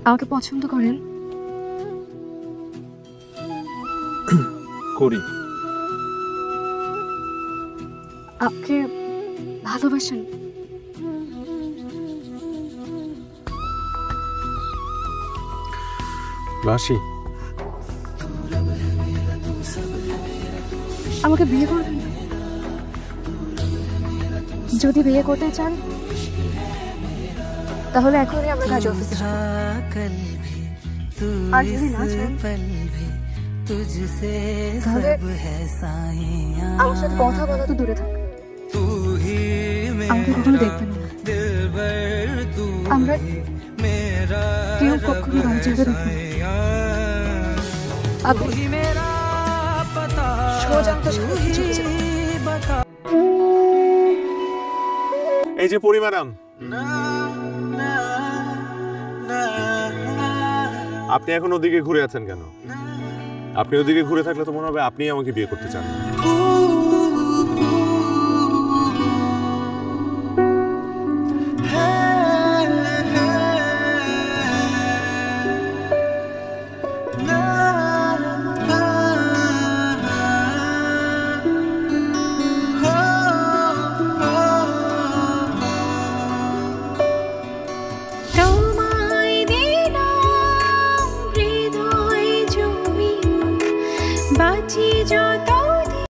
আমাকে পছন্দ করেন? করি। আপনি ভালোবাসেন? বাসি। আমাকে বিয়ে করবেন? যদি বিয়ে করতে চান তাহলে এখনই আমরা কাজ অফিসে যাব। আর যদি না চান তাহলে আমার সাথে কথা বলা তো দূরে থাক, আমাকে কখনো দেখবেন না। আমরা কেউ কখনো ভালো চলতে দেখবেন। আপনি সোজা তো চলে যাবেন। এই যে পরি ম্যাডাম, আপনি এখন ওদিকে ঘুরে আছেন কেন? আপনি ওদিকে ঘুরে থাকলে তো মনে হবে আপনি আমাকে বিয়ে করতে চান। বাঁচি যত